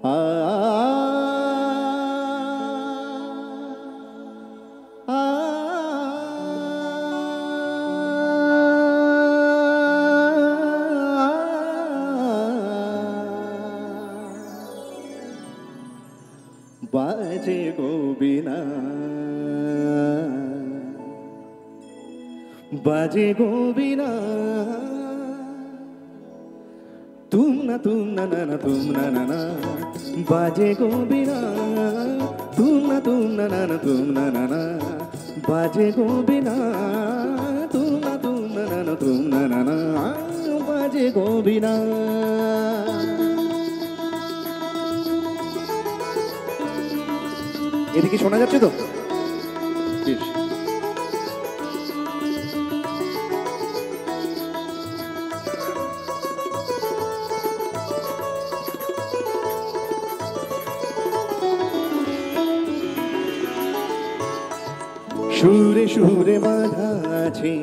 আ আ বাজে গো বীণা বাজে গো বীণা তুম না না না তুম না না বাজে গো বীণা তুম না না তুম না না বাজে গো বীণা তুম না না তুম না বাজে গো বীণা। এদিকে শোনা যাচ্ছে তো? সুরে সুরে বাঁধা আছে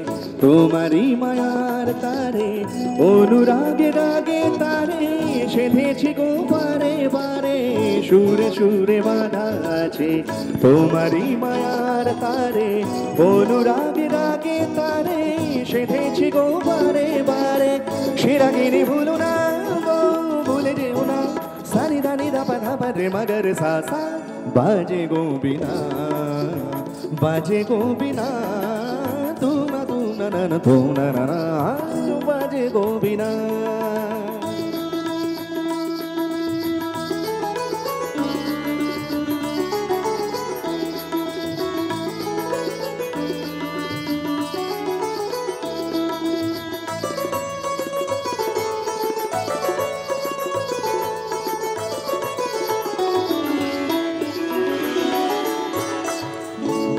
তোমারই মায়ার তারে, অনুরাগে রাগে তারে সেধেছি গো বারে বারে। সুরে সুরে বাঁধা আছে তোমারই মায়ার তারে, অনুরাগে রাগে তারে সেধেছি গো বারে বারে। সে রাগিনী ভুলো না গো, ভুলে যেও না, সানি দানি দা পা ধা পা রে মগর সা সা। বাজে গো বীণা বাজে গো বীণা তুম না না তুম না না বাজে গো বীণা।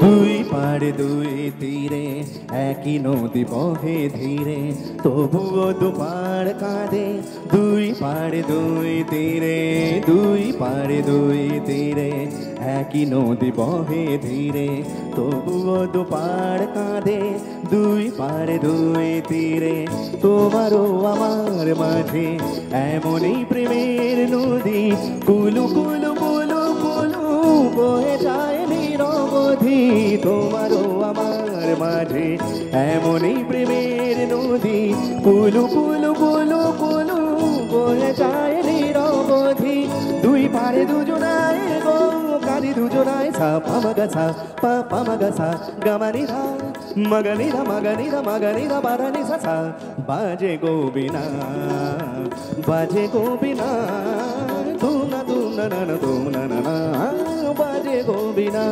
দুই পাড়ে দুই তীরে একই নদী বহে ধীরে, তবুও দুপাড় কাঁদে। দুই পাড়ে দুই তীরে, দুই পাড়ে দুই তীরে একই নদী বহে ধীরে, তবুও দুপাড় কাঁদে। দুই পাড়ে দুই তীরে তোমারও আমার মাঝে এমনই প্রেমের নদী, কুলু কুলু কুলু কুলু বয়ে যায় নিরবধি। তোমারও আমার মাঝে এমনই প্রেমের নদী, কুলু কুলু কুলু কুলু বয়ে যায় নিরবধি। দুই পারে দুজনায় গো কারি দুজনায়, সা পামগা সা পা পামগা সা গামানি ধা মগনি ধা মগনি ধা মগনি ধা বারানি সা সা। বাজে গো বীণা বাজে গো বীণা তুম না না তুম না না বাজে গো বীণা।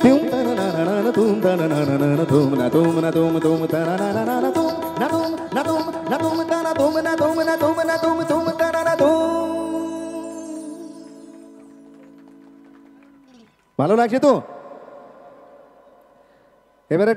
তুম তা না না না তুম তা না না না তুম না তুম না তুম তুম তা না না না তুম না তুম না তুম না তুম তা না তুম না তুম না তুম না তুম তুম তা না না তুম। ভালো লাগছে তো? এবারে